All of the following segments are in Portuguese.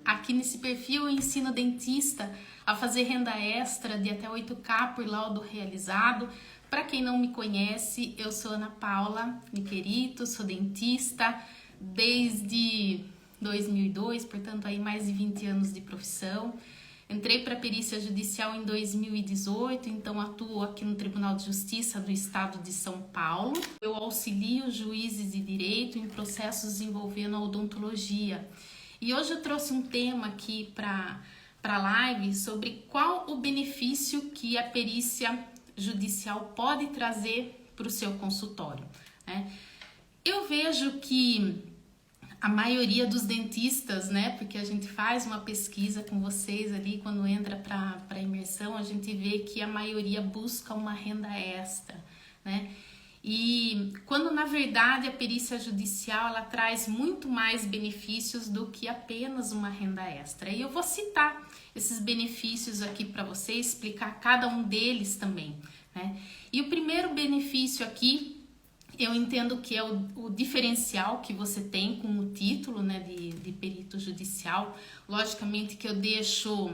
Aqui nesse perfil eu ensino dentista a fazer renda extra de até 8K por laudo realizado. Para quem não me conhece, eu sou Ana Paula Niquerito, sou dentista desde 2002, portanto aí mais de 20 anos de profissão. Entrei para a perícia judicial em 2018, então atuo aqui no Tribunal de Justiça do Estado de São Paulo. Eu auxilio juízes de direito em processos envolvendo a odontologia. E hoje eu trouxe um tema aqui para a live sobre qual o benefício que a perícia judicial pode trazer para o seu consultório, né? Eu vejo que a maioria dos dentistas, né, porque a gente faz uma pesquisa com vocês ali, quando entra para a imersão, a gente vê que a maioria busca uma renda extra, né? E quando na verdade a perícia judicial ela traz muito mais benefícios do que apenas uma renda extra. E eu vou citar esses benefícios aqui para vocês, explicar cada um deles também, né? E o primeiro benefício aqui, eu entendo que é o diferencial que você tem com o título, né, de perito judicial. Logicamente que eu deixo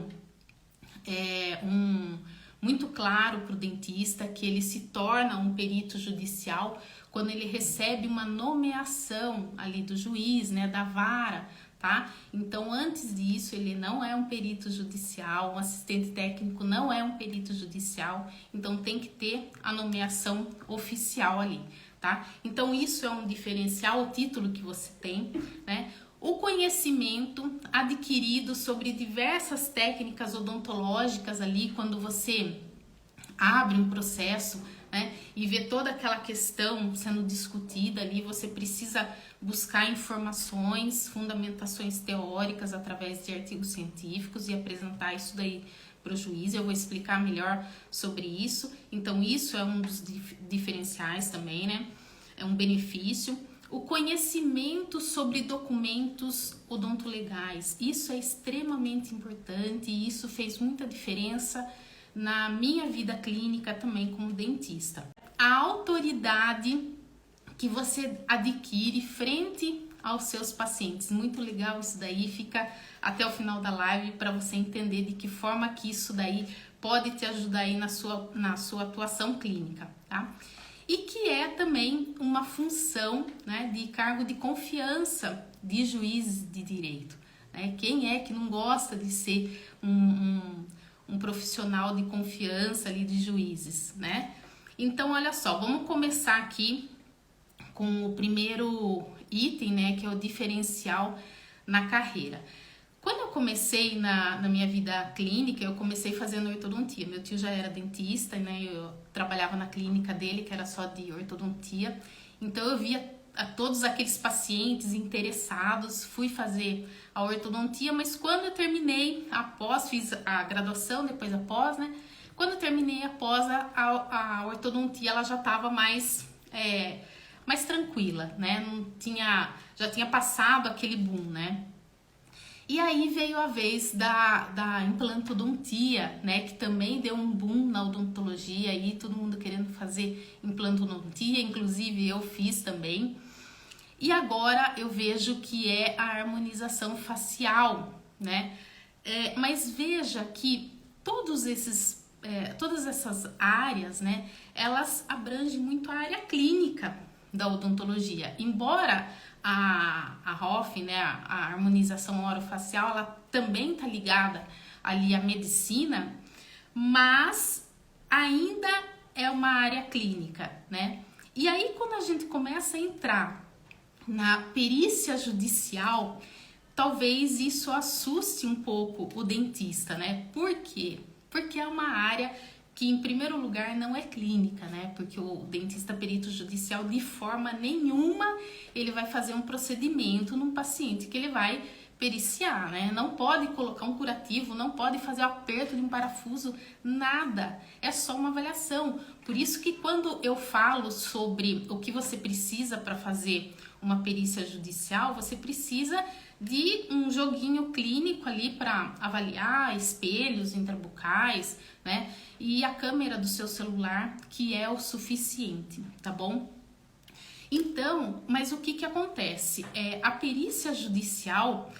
muito claro para o dentista que ele se torna um perito judicial quando ele recebe uma nomeação ali do juiz, né, da vara, tá? Então, antes disso, ele não é um perito judicial, um assistente técnico não é um perito judicial, então tem que ter a nomeação oficial ali, tá? Então, isso é um diferencial, o título que você tem, né? O conhecimento adquirido sobre diversas técnicas odontológicas ali, quando você abre um processo, né, e vê toda aquela questão sendo discutida ali, você precisa buscar informações, fundamentações teóricas através de artigos científicos e apresentar isso daí para o juiz. Eu vou explicar melhor sobre isso. Então, isso é um dos diferenciais também, né? É um benefício. O conhecimento sobre documentos odontolegais, isso é extremamente importante e isso fez muita diferença na minha vida clínica também como dentista. A autoridade que você adquire frente aos seus pacientes, muito legal isso daí, fica até o final da live para você entender de que forma que isso daí pode te ajudar aí na sua atuação clínica, tá? E que é também uma função, né, de cargo de confiança de juízes de direito, né? Quem é que não gosta de ser um profissional de confiança ali de juízes, né? Então, olha só, vamos começar aqui com o primeiro item, né, que é o diferencial na carreira. Quando eu comecei na minha vida clínica, eu comecei fazendo ortodontia. Meu tio já era dentista, né? Eu trabalhava na clínica dele, que era só de ortodontia. Então, eu via a todos aqueles pacientes interessados, fui fazer a ortodontia, mas quando eu terminei a pós, fiz a graduação, depois a pós, né? Quando eu terminei a pós, a ortodontia ela já estava mais tranquila, né? Já tinha passado aquele boom, né? E aí veio a vez da implantodontia, né, que também deu um boom na odontologia, aí todo mundo querendo fazer implantodontia, inclusive eu fiz também. E agora eu vejo que é a harmonização facial, né? Mas veja que todas essas áreas, né, elas abrangem muito a área clínica da odontologia, embora a HOF, né, a harmonização orofacial, ela também está ligada ali à medicina, mas ainda é uma área clínica, né? E aí quando a gente começa a entrar na perícia judicial, talvez isso assuste um pouco o dentista, né? Por quê? Porque é uma área que, em primeiro lugar, não é clínica, né? Porque o dentista perito judicial, de forma nenhuma, ele vai fazer um procedimento num paciente que ele vai periciar, né? Não pode colocar um curativo, não pode fazer o aperto de um parafuso, nada. É só uma avaliação. Por isso que quando eu falo sobre o que você precisa para fazer uma perícia judicial, você precisa de um joguinho clínico ali para avaliar espelhos intrabucais, né? E a câmera do seu celular, que é o suficiente, tá bom? Então, mas o que acontece? A perícia judicial,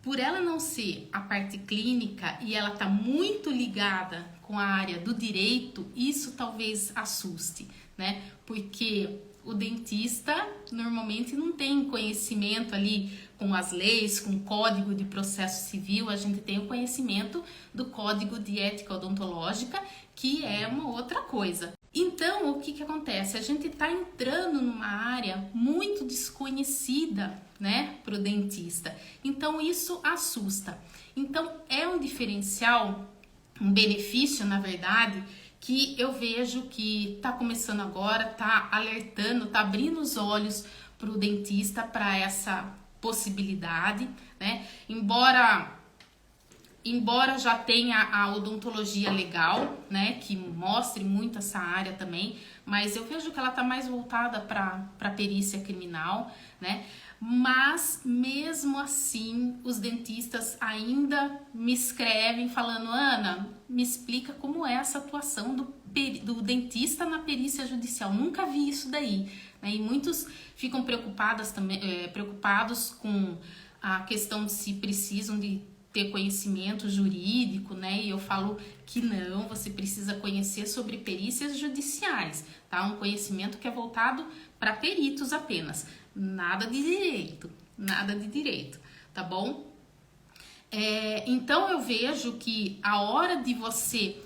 por ela não ser a parte clínica e ela tá muito ligada com a área do direito, isso talvez assuste, né? Porque o dentista normalmente não tem conhecimento ali com as leis, com o Código de Processo Civil, a gente tem o conhecimento do Código de Ética Odontológica, que é uma outra coisa. Então, o que acontece? A gente está entrando numa área muito desconhecida, né, para o dentista. Então, isso assusta. Então, é um diferencial, um benefício, na verdade, que eu vejo que está começando agora, está alertando, está abrindo os olhos para o dentista para essa possibilidade, né? Embora já tenha a odontologia legal, né, que mostre muito essa área também, mas eu vejo que ela está mais voltada para perícia criminal, né? Mas mesmo assim, os dentistas ainda me escrevem falando: Ana, me explica como é essa atuação do dentista na perícia judicial. Nunca vi isso daí, né? E muitos ficam preocupados com a questão de se precisam de ter conhecimento jurídico, né? E eu falo que não, você precisa conhecer sobre perícias judiciais, tá? Um conhecimento que é voltado para peritos apenas, nada de direito, tá bom? Então eu vejo que a hora de você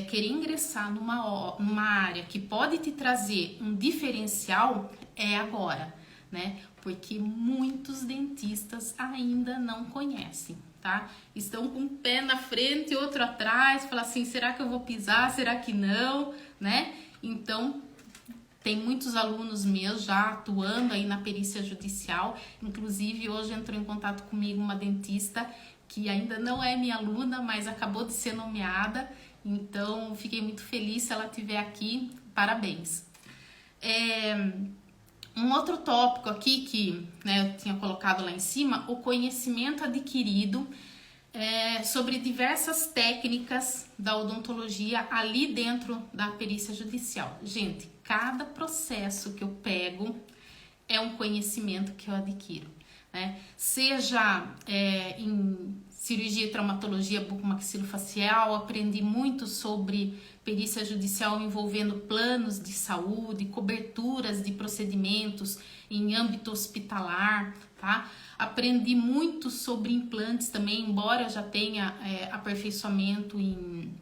querer ingressar numa área que pode te trazer um diferencial é agora, né? Porque muitos dentistas ainda não conhecem, tá? Estão com um pé na frente e outro atrás, fala assim, será que eu vou pisar, será que não, né? Então, tem muitos alunos meus já atuando aí na perícia judicial, inclusive hoje entrou em contato comigo uma dentista que ainda não é minha aluna, mas acabou de ser nomeada, então fiquei muito feliz se ela estiver aqui, parabéns. Um outro tópico aqui que, né, eu tinha colocado lá em cima, o conhecimento adquirido sobre diversas técnicas da odontologia ali dentro da perícia judicial. Gente, cada processo que eu pego é um conhecimento que eu adquiro, né? Seja em cirurgia e traumatologia bucomaxilofacial, aprendi muito sobre perícia judicial envolvendo planos de saúde, coberturas de procedimentos em âmbito hospitalar, tá? Aprendi muito sobre implantes também, embora eu já tenha aperfeiçoamento em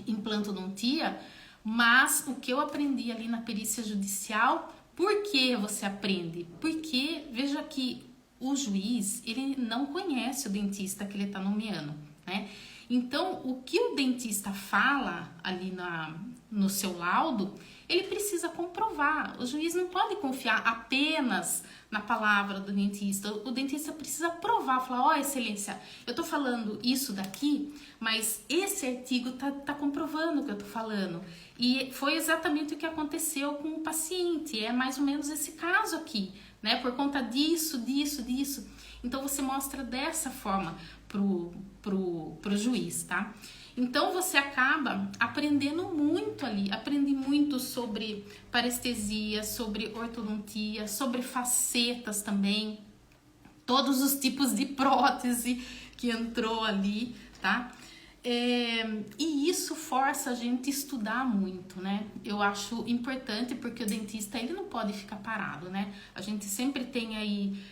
implantodontia, mas o que eu aprendi ali na perícia judicial, por que você aprende? Porque, veja que o juiz, ele não conhece o dentista que ele está nomeando, né? Então, o que o dentista fala ali no seu laudo, ele precisa comprovar. O juiz não pode confiar apenas na palavra do dentista. O dentista precisa provar, falar, ó, excelência, eu tô falando isso daqui, mas esse artigo tá comprovando o que eu tô falando. E foi exatamente o que aconteceu com o paciente, é mais ou menos esse caso aqui, né? Por conta disso. Então, você mostra dessa forma pro juiz, tá? Então, você acaba aprendendo muito ali. Aprendi muito sobre parestesia, sobre ortodontia, sobre facetas também. Todos os tipos de prótese que entrou ali, tá? E isso força a gente a estudar muito, né? Eu acho importante porque o dentista, ele não pode ficar parado, né? A gente sempre tem aí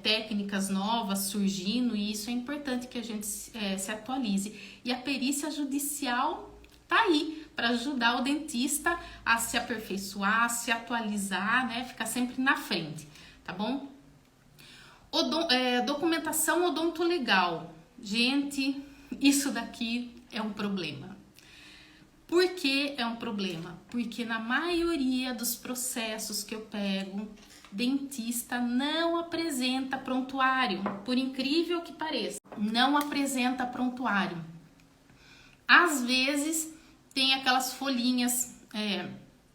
técnicas novas surgindo e isso é importante que a gente se atualize. E a perícia judicial tá aí para ajudar o dentista a se aperfeiçoar, se atualizar, né? Ficar sempre na frente, tá bom? Documentação odontolegal. Gente, isso daqui é um problema. Por que é um problema? Porque na maioria dos processos que eu pego, dentista não apresenta prontuário. Por incrível que pareça, não apresenta prontuário. Às vezes tem aquelas folhinhas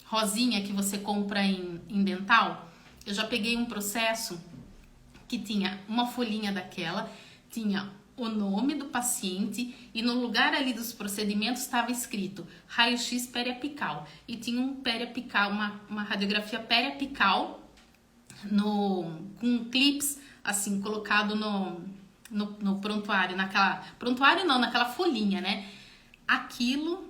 rosinha que você compra em dental. Eu já peguei um processo que tinha uma folhinha daquela, tinha o nome do paciente e no lugar ali dos procedimentos estava escrito raio-x periapical e tinha um periapical, uma radiografia periapical com clips assim colocado no prontuário, prontuário não, naquela folhinha, né? Aquilo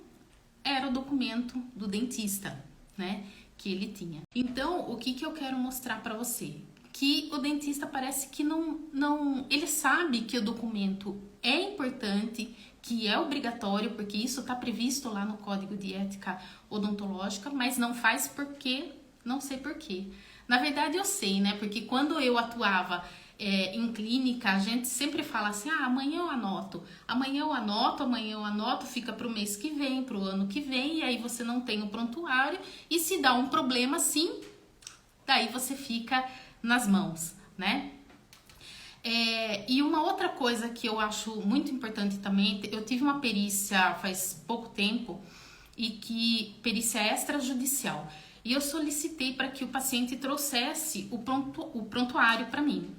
era o documento do dentista, né? Que ele tinha. Então, o que eu quero mostrar para você? Que o dentista parece que não... Ele sabe que o documento é importante, que é obrigatório, porque isso está previsto lá no Código de Ética Odontológica, mas não faz porque... Não sei porquê. Na verdade, eu sei, né? Porque quando eu atuava em clínica, a gente sempre fala assim, amanhã eu anoto, amanhã eu anoto, fica para o mês que vem, para o ano que vem, e aí você não tem o prontuário, e se dá um problema assim, daí você fica nas mãos, né? E uma outra coisa que eu acho muito importante também, eu tive uma perícia faz pouco tempo, perícia extrajudicial, e eu solicitei para que o paciente trouxesse o prontuário para mim.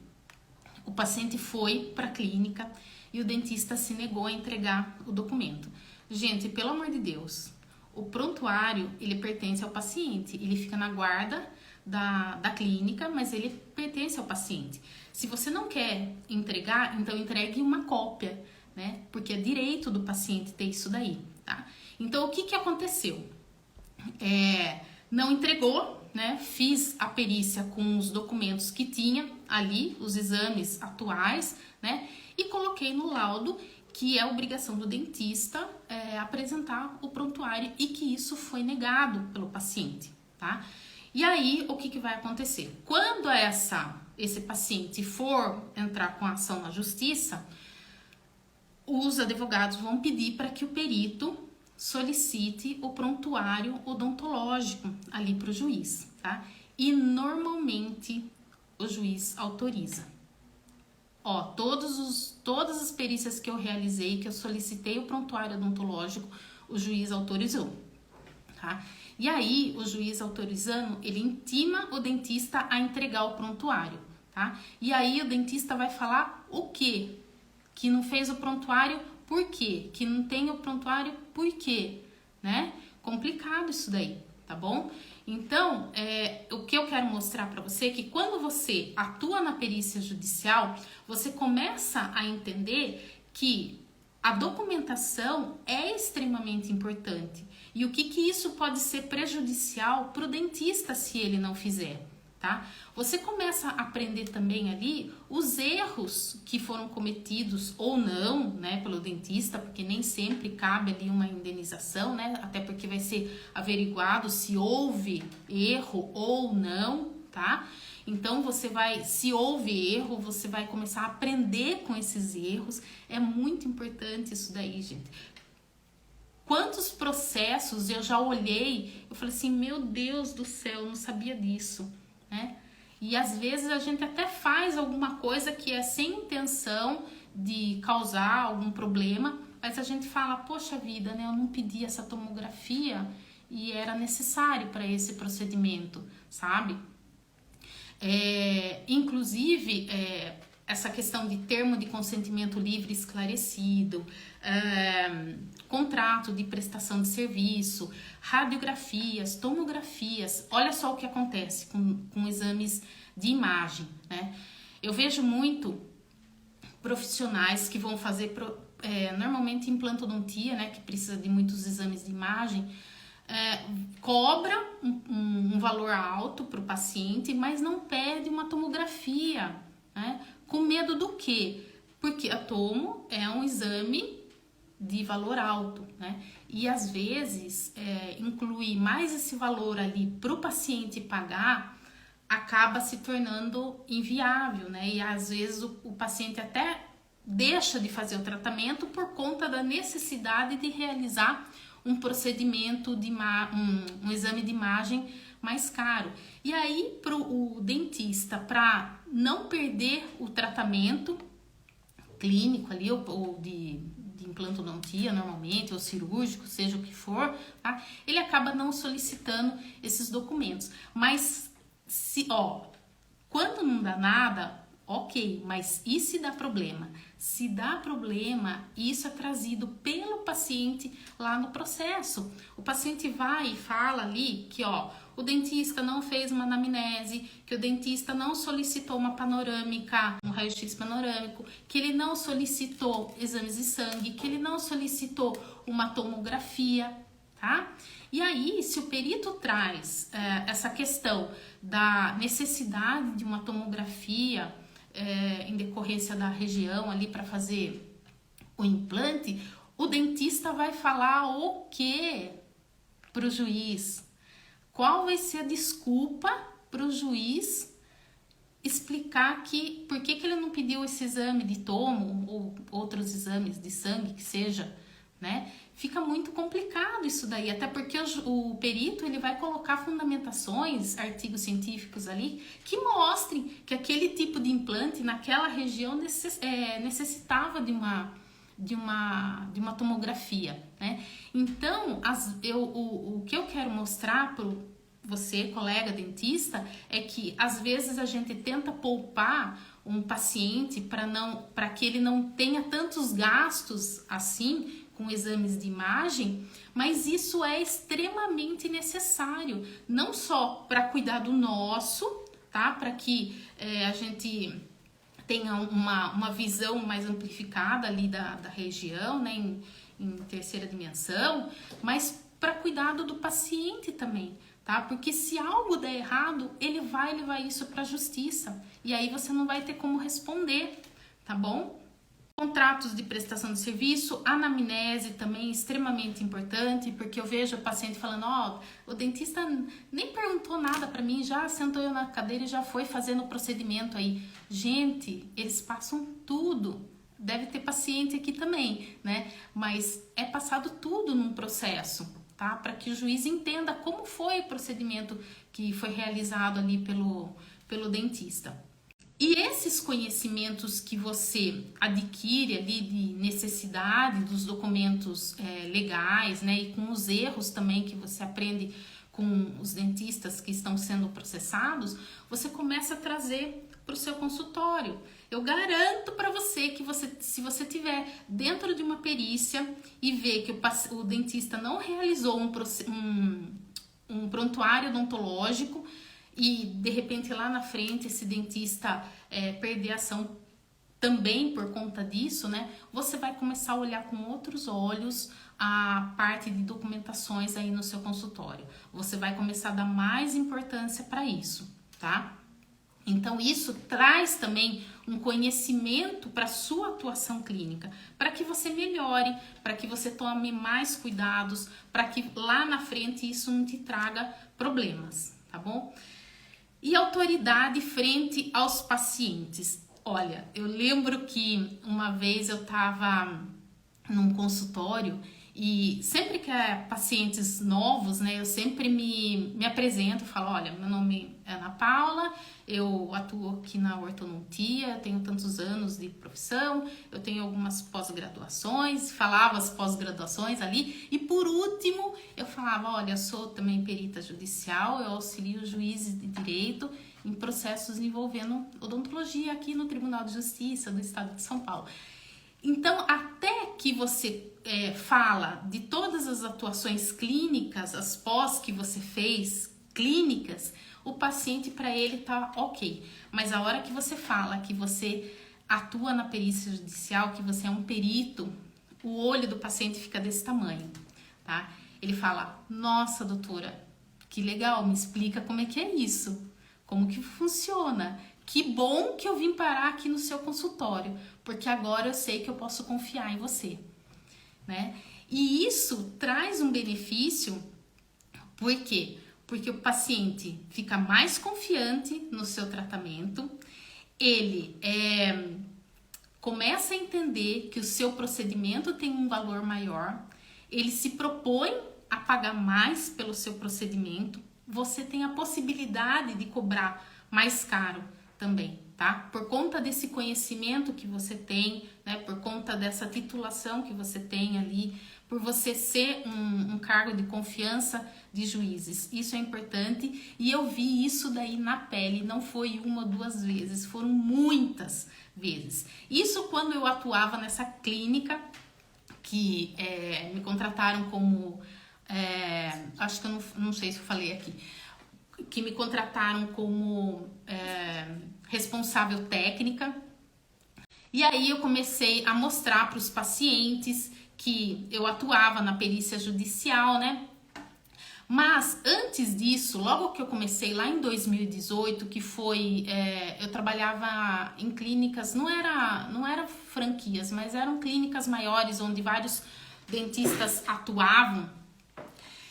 O paciente foi para a clínica e o dentista se negou a entregar o documento. Gente, pelo amor de Deus, o prontuário, ele pertence ao paciente, ele fica na guarda da clínica, mas ele pertence ao paciente. Se você não quer entregar, então entregue uma cópia, né? Porque é direito do paciente ter isso daí, tá? Então, o que aconteceu? Não entregou, né? Fiz a perícia com os documentos que tinha ali, os exames atuais, né? E coloquei no laudo que é obrigação do dentista apresentar o prontuário e que isso foi negado pelo paciente, tá? E aí, o que vai acontecer? Quando esse paciente for entrar com a ação na justiça, os advogados vão pedir para que o perito solicite o prontuário odontológico ali para o juiz, tá? E normalmente o juiz autoriza. Todas as perícias que eu realizei, que eu solicitei o prontuário odontológico, o juiz autorizou, tá? E aí, o juiz autorizando, ele intima o dentista a entregar o prontuário, tá? E aí, o dentista vai falar o quê? Que não fez o prontuário, por quê? Que não tem o prontuário, por quê? Né? Complicado isso daí, tá bom? Então, o que eu quero mostrar para você é que quando você atua na perícia judicial, você começa a entender que a documentação é extremamente importante. E o que isso pode ser prejudicial para o dentista se ele não fizer, tá? Você começa a aprender também ali os erros que foram cometidos ou não, né, pelo dentista, porque nem sempre cabe ali uma indenização, né? Até porque vai ser averiguado se houve erro ou não, tá? Então, se houve erro, você vai começar a aprender com esses erros. É muito importante isso daí, gente. Quantos processos eu já olhei, eu falei assim, meu Deus do céu, eu não sabia disso, né? E às vezes a gente até faz alguma coisa que é sem intenção de causar algum problema, mas a gente fala, poxa vida, né? Eu não pedi essa tomografia e era necessário para esse procedimento, sabe? Inclusive, essa questão de termo de consentimento livre esclarecido, contrato de prestação de serviço, radiografias, tomografias, olha só o que acontece com exames de imagem, né? Eu vejo muito profissionais que vão fazer normalmente implantodontia, né, que precisa de muitos exames de imagem, cobra um valor alto para o paciente, mas não pede uma tomografia, né? Com medo do quê? Porque a tomo é um exame de valor alto, né? E às vezes incluir mais esse valor ali para o paciente pagar acaba se tornando inviável, né? E às vezes o paciente até deixa de fazer o tratamento por conta da necessidade de realizar um procedimento um exame de imagem mais caro. E aí, para o dentista, para não perder o tratamento clínico ali, ou de implantodontia normalmente, ou cirúrgico, seja o que for, tá? Ele acaba não solicitando esses documentos. Mas, quando não dá nada, Ok, mas e se dá problema? Se dá problema, isso é trazido pelo paciente lá no processo. O paciente vai e fala ali que, ó, o dentista não fez uma anamnese, que o dentista não solicitou uma panorâmica, um raio-x panorâmico, que ele não solicitou exames de sangue, que ele não solicitou uma tomografia, tá? E aí, se o perito traz essa questão da necessidade de uma tomografia em decorrência da região ali para fazer o implante, o dentista vai falar o que para o juiz? Qual vai ser a desculpa para o juiz explicar que por que ele não pediu esse exame de tomo ou outros exames de sangue que seja, né? Fica muito complicado isso daí, até porque o perito ele vai colocar fundamentações, artigos científicos ali que mostrem que aquele tipo de implante naquela região necessitava de uma tomografia, né? Então, o que eu quero mostrar para você, colega dentista, é que às vezes a gente tenta poupar um paciente para que ele não tenha tantos gastos assim com exames de imagem, mas isso é extremamente necessário, não só para cuidar do nosso, tá? Para que a gente tenha uma visão mais amplificada ali da região, né? Em terceira dimensão, mas para cuidado do paciente também, tá? Porque se algo der errado, ele vai levar isso para a justiça e aí você não vai ter como responder, tá bom? Contratos de prestação de serviço, anamnese também extremamente importante, porque eu vejo o paciente falando, ó, o dentista nem perguntou nada para mim, já sentou eu na cadeira e já foi fazendo o procedimento aí. Gente, eles passam tudo. Deve ter paciente aqui também, né? Mas é passado tudo num processo, tá? Para que o juiz entenda como foi o procedimento que foi realizado ali pelo dentista. E esses conhecimentos que você adquire ali de necessidade dos documentos legais, né? E com os erros também que você aprende com os dentistas que estão sendo processados, você começa a trazer para o seu consultório. Eu garanto para você que se você tiver dentro de uma perícia e ver que o dentista não realizou um prontuário odontológico e de repente lá na frente esse dentista perder a ação também por conta disso, né? Você vai começar a olhar com outros olhos a parte de documentações aí no seu consultório. Você vai começar a dar mais importância para isso, tá? Então, isso traz também um conhecimento para a sua atuação clínica, para que você melhore, para que você tome mais cuidados, para que lá na frente isso não te traga problemas, tá bom? E autoridade frente aos pacientes. Olha, eu lembro que uma vez eu estava num consultório e sempre que é pacientes novos, né, eu sempre me apresento, falo, olha, meu nome é Ana Paula, eu atuo aqui na ortodontia, tenho tantos anos de profissão, eu tenho algumas pós-graduações, falava as pós-graduações ali, e por último eu falava, olha, eu sou também perita judicial, eu auxilio juízes de direito em processos envolvendo odontologia aqui no Tribunal de Justiça do Estado de São Paulo. Então, até que você fala de todas as atuações clínicas, as pós que você fez, clínicas, o paciente, para ele, tá ok. Mas a hora que você fala que você atua na perícia judicial, que você é um perito, o olho do paciente fica desse tamanho, tá? Ele fala, nossa, doutora, que legal, me explica como é que é isso, como que funciona. Que bom que eu vim parar aqui no seu consultório, porque agora eu sei que eu posso confiar em você, né? E isso traz um benefício, por quê? Porque o paciente fica mais confiante no seu tratamento, ele começa a entender que o seu procedimento tem um valor maior, ele se propõe a pagar mais pelo seu procedimento, você tem a possibilidade de cobrar mais caro também, tá? Por conta desse conhecimento que você tem, né? Por conta dessa titulação que você tem ali, por você ser um cargo de confiança de juízes. Isso é importante e eu vi isso daí na pele, não foi uma ou duas vezes, foram muitas vezes. Isso quando eu atuava nessa clínica que me contrataram como, acho que eu não sei se eu falei aqui, que me contrataram como responsável técnica. E aí eu comecei a mostrar para os pacientes que eu atuava na perícia judicial, né? Mas antes disso, logo que eu comecei lá em 2018, que foi, eu trabalhava em clínicas, não era franquias, mas eram clínicas maiores onde vários dentistas atuavam.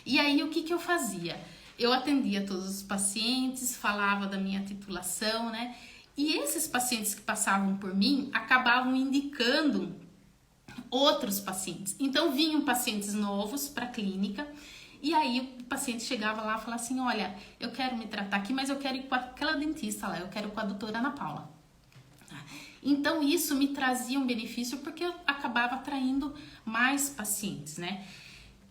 E aí o que eu fazia? Eu atendia todos os pacientes, falava da minha titulação, né? E esses pacientes que passavam por mim acabavam indicando outros pacientes. Então vinham pacientes novos para a clínica e aí o paciente chegava lá e falava assim, olha, eu quero me tratar aqui, mas eu quero ir com aquela dentista lá, eu quero ir com a doutora Ana Paula. Então isso me trazia um benefício porque eu acabava atraindo mais pacientes, né?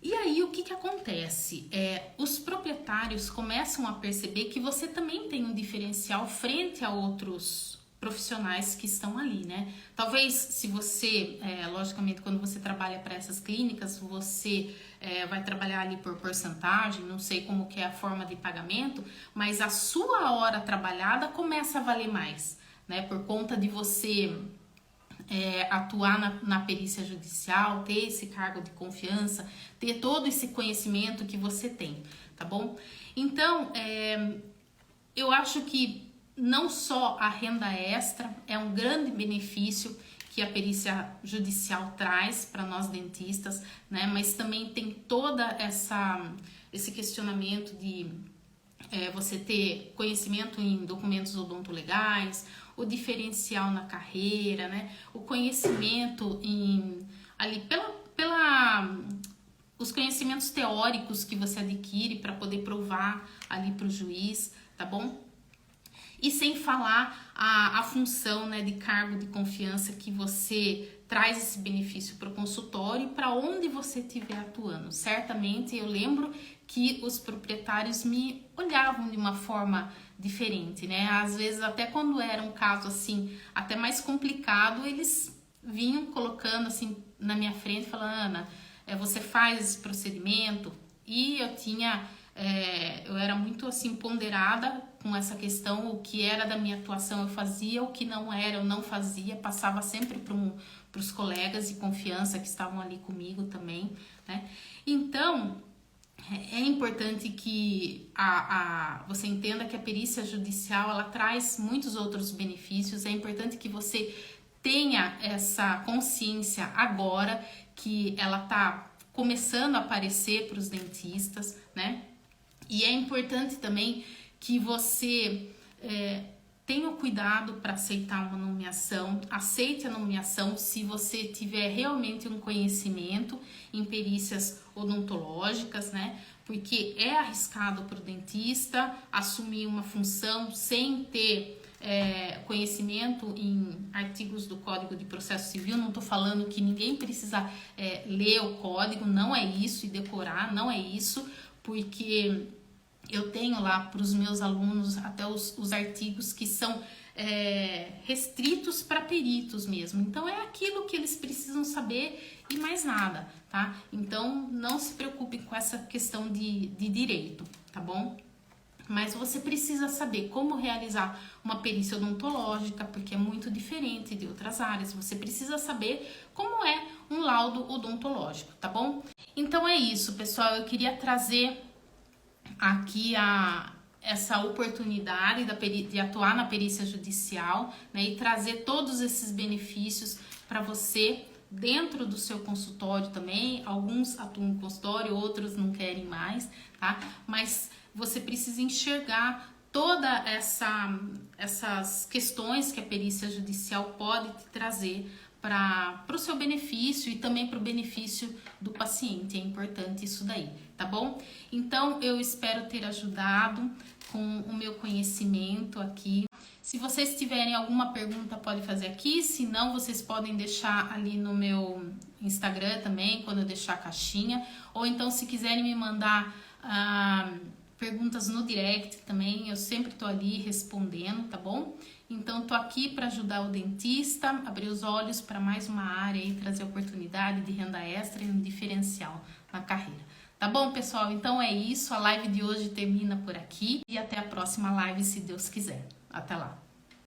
E aí o que acontece? Os proprietários começam a perceber que você também tem um diferencial frente a outros profissionais que estão ali, né? Talvez se você, logicamente, quando você trabalha para essas clínicas, você vai trabalhar ali por porcentagem, não sei como que é a forma de pagamento, mas a sua hora trabalhada começa a valer mais, né? Por conta de você atuar na perícia judicial, ter esse cargo de confiança, ter todo esse conhecimento que você tem, tá bom? Então, eu acho que não só a renda extra é um grande benefício que a perícia judicial traz para nós dentistas, né? Mas também tem toda esse questionamento de você ter conhecimento em documentos odontolegais, o diferencial na carreira, né? O conhecimento os conhecimentos teóricos que você adquire para poder provar ali para o juiz, tá bom? E sem falar a função, né, de cargo de confiança que você traz esse benefício para o consultório e para onde você estiver atuando. Certamente eu lembro que os proprietários me olhavam de uma forma diferente, né? Às vezes até quando era um caso assim, até mais complicado, eles vinham colocando assim na minha frente, falando, Ana, você faz esse procedimento? E eu era muito assim ponderada com essa questão, o que era da minha atuação eu fazia, o que não era eu não fazia, passava sempre para os colegas de confiança que estavam ali comigo também, né? Então, é importante que você entenda que a perícia judicial, ela traz muitos outros benefícios, é importante que você tenha essa consciência agora que ela está começando a aparecer para os dentistas, né? E é importante também que você tenha o cuidado para aceitar uma nomeação, aceite a nomeação se você tiver realmente um conhecimento em perícias odontológicas, né? Porque é arriscado para o dentista assumir uma função sem ter conhecimento em artigos do Código de Processo Civil. Não estou falando que ninguém precisa ler o código, não é isso, e decorar, não é isso, porque eu tenho lá para os meus alunos até os artigos que são restritos para peritos mesmo. Então, é aquilo que eles precisam saber e mais nada, tá? Então, não se preocupe com essa questão de direito, tá bom? Mas você precisa saber como realizar uma perícia odontológica, porque é muito diferente de outras áreas. Você precisa saber como é um laudo odontológico, tá bom? Então, é isso, pessoal. Eu queria trazer aqui essa oportunidade de atuar na perícia judicial, né, e trazer todos esses benefícios para você dentro do seu consultório também. Alguns atuam no consultório, outros não querem mais, tá? Mas você precisa enxergar toda essas questões que a perícia judicial pode te trazer para o seu benefício e também para o benefício do paciente. É importante isso daí, tá bom? Então, eu espero ter ajudado com o meu conhecimento aqui. Se vocês tiverem alguma pergunta, pode fazer aqui. Se não, vocês podem deixar ali no meu Instagram também, quando eu deixar a caixinha. Ou então, se quiserem me mandar perguntas no direct também, eu sempre tô ali respondendo, tá bom? Então, tô aqui para ajudar o dentista, abrir os olhos para mais uma área e trazer oportunidade de renda extra e um diferencial na carreira. Tá bom, pessoal? Então é isso. A live de hoje termina por aqui e até a próxima live, se Deus quiser. Até lá!